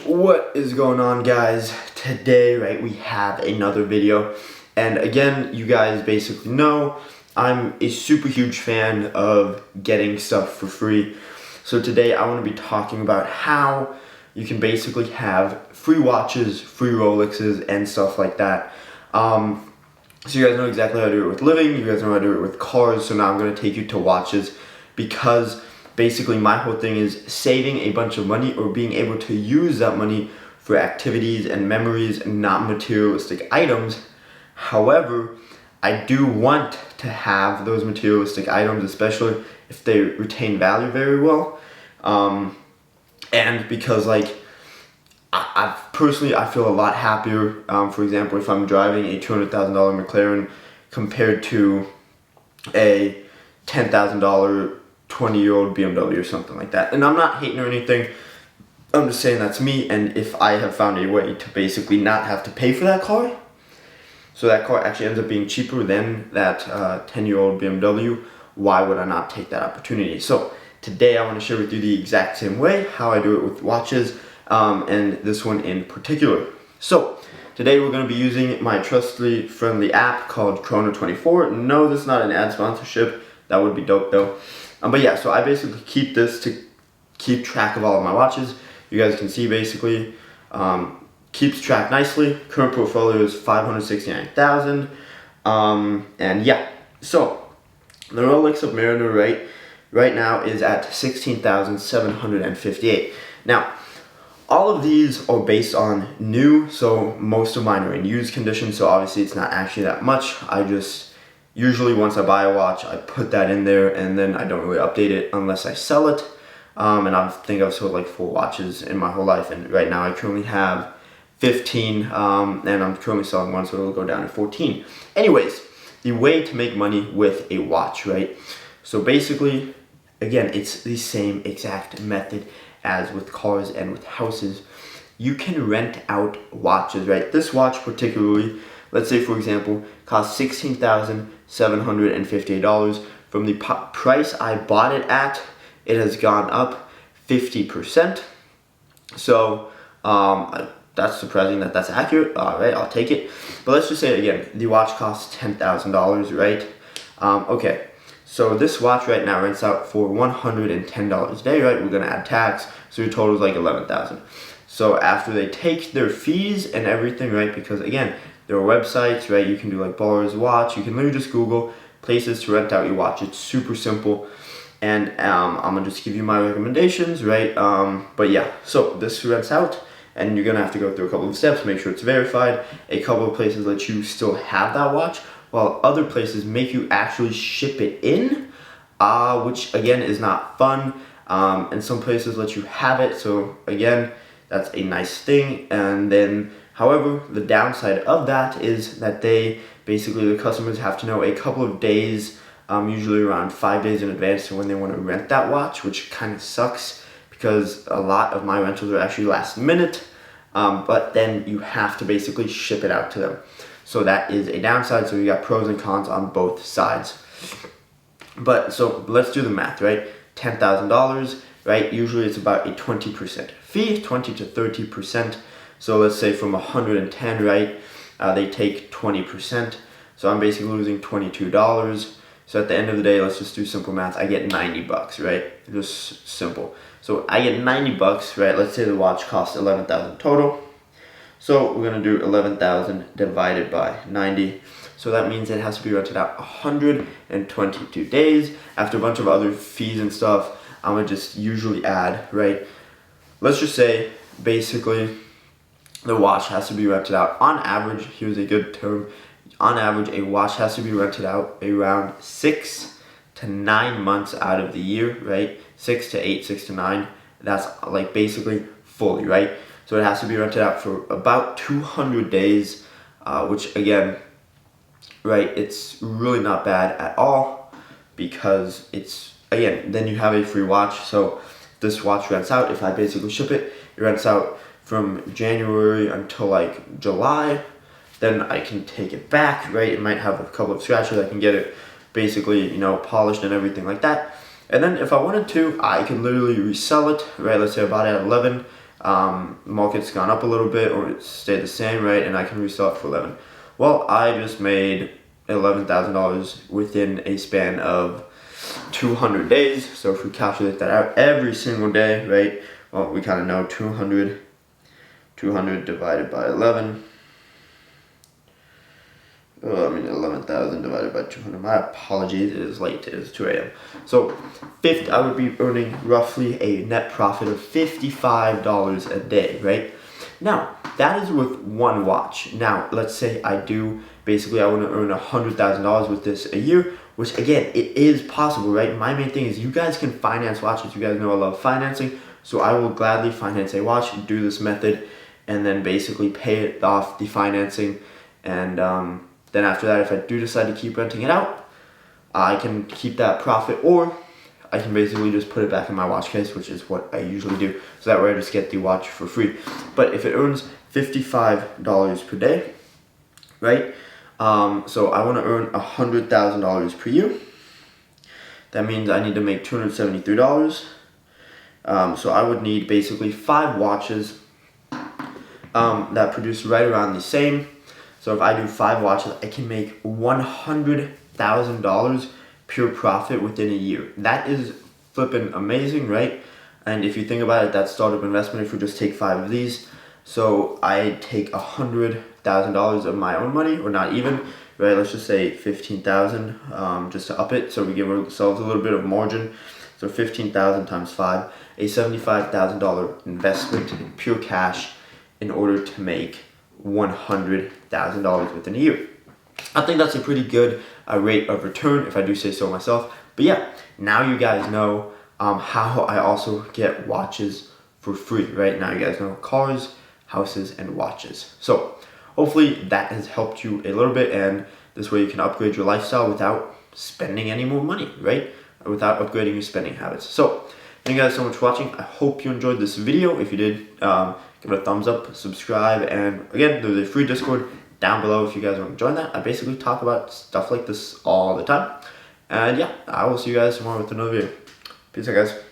What is going on, guys? Today, right, we have another video, and again, you guys basically know I'm a super huge fan of getting stuff for free. So today I want to be talking about how you can basically have free watches, free Rolexes, and stuff like that. So you guys know exactly how to do it with living, you guys know how to do it with cars, so now I'm going to take you to watches, because basically my whole thing is saving a bunch of money or being able to use that money for activities and memories and not materialistic items. However, I do want to have those materialistic items, especially if they retain value very well. And because I personally feel a lot happier, for example, if I'm driving a $200,000 McLaren compared to a $10,000 20-year-old BMW or something like that. And I'm not hating or anything, I'm just saying that's me, and if I have found a way to basically not have to pay for that car, so that car actually ends up being cheaper than that 10-year-old BMW, why would I not take that opportunity? So today I want to share with you the exact same way, how I do it with watches, and this one in particular. So today we're going to be using my trustly friendly app called Chrono24. No, this is not an ad sponsorship, that would be dope though. But yeah, so I basically keep this to keep track of all of my watches. You guys can see basically, keeps track nicely. Current portfolio is 569,000. And yeah, so the Rolex of Mariner right now is at 16,758. Now, all of these are based on new, so most of mine are in used condition, so obviously it's not actually that much. I just usually once I buy a watch, I put that in there, and then I don't really update it unless I sell it. And I think I've sold like 4 watches in my whole life, and right now I currently have 15, and I'm currently selling one, so it'll go down to 14. Anyways, the way to make money with a watch, right? So basically, again, it's the same exact method as with cars and with houses. You can rent out watches, right? This watch particularly, let's say for example, costs $16,758. From the price I bought it at, it has gone up 50%. So that's surprising that that's accurate. All right, I'll take it. But let's just say it again. The watch costs $10,000, right? Okay, so this watch right now rents out for $110 a day, right? We're gonna add tax, so your total is like $11,000. So after they take their fees and everything, right? Because again, there are websites, right? You can do like Baller's Watch. You can literally just Google places to rent out your watch. It's super simple. And I'm gonna just give you my recommendations, right? But yeah, so this rents out, and you're gonna have to go through a couple of steps, make sure it's verified. A couple of places let you still have that watch, while other places make you actually ship it in, which again is not fun. And some places let you have it, so again, that's a nice thing. And then, however, the downside of that is that the customers have to know a couple of days, usually around 5 days in advance to when they want to rent that watch, which kind of sucks because a lot of my rentals are actually last minute, but then you have to basically ship it out to them. So that is a downside, so you got pros and cons on both sides. But so let's do the math, right? $10,000, right? Usually it's about a 20% fee, 20 to 30%. So let's say from 110, right? They take 20%. So I'm basically losing $22. So at the end of the day, let's just do simple math. I get 90 bucks, right? Just simple. So I get 90 bucks, right? Let's say the watch costs 11,000 total. So we're gonna do 11,000 divided by 90. So that means it has to be rented out 122 days. After a bunch of other fees and stuff, I'm gonna just usually add, right? Let's just say basically the watch has to be rented out on average. Here's a good term. On average, a watch has to be rented out around 6 to 9 months out of the year, right? 6 to 8, 6 to 9. That's like basically fully, right? So it has to be rented out for about 200 days, which again, right, it's really not bad at all, because it's, again, then you have a free watch. So this watch rents out, if I basically ship it, it rents out from January until like July. Then I can take it back, right? It might have a couple of scratches. I can get it basically, polished and everything like that. And then if I wanted to, I can literally resell it, right? Let's say I bought it at 11, market's gone up a little bit or it stayed the same, right? And I can resell it for 11. Well, I just made $11,000 within a span of 200 days. So if we calculate that out every single day, right? Well, we kind of know 200 divided by 11. 11,000 divided by 200. My apologies, it is late. It is 2 a.m. So, I would be earning roughly a net profit of $55 a day, right? Now, that is with one watch. Now, let's say I want to earn $100,000 with this a year, which again, it is possible, right? My main thing is you guys can finance watches. You guys know I love financing, so I will gladly finance a watch, do this method, and then basically pay it off the financing, and then after that, if I do decide to keep renting it out, I can keep that profit, or I can basically just put it back in my watch case, which is what I usually do. So that way I just get the watch for free. But if it earns $55 per day, right? So I want to earn $100,000 per year. That means I need to make $273. So I would need basically 5 watches that produce right around the same. So if I do 5 watches, I can make $100,000 pure profit within a year. That is flipping amazing, right? And if you think about it, that's startup investment if we just take 5 of these. So I take $100,000 of my own money, or not even, right? Let's just say 15,000, just to up it, so we give ourselves a little bit of margin. So 15,000 times 5, a $75,000 investment in pure cash in order to make $100,000 within a year. I think that's a pretty good rate of return, if I do say so myself. But yeah, now you guys know how I also get watches for free, right? Now you guys know cars, houses, and watches. So hopefully that has helped you a little bit, and this way you can upgrade your lifestyle without spending any more money, right? Without upgrading your spending habits. So thank you guys so much for watching. I hope you enjoyed this video. If you did, give it a thumbs up, subscribe, and again, there's a free Discord down below if you guys want to join that. I basically talk about stuff like this all the time. And yeah, I will see you guys tomorrow with another video. Peace out, guys.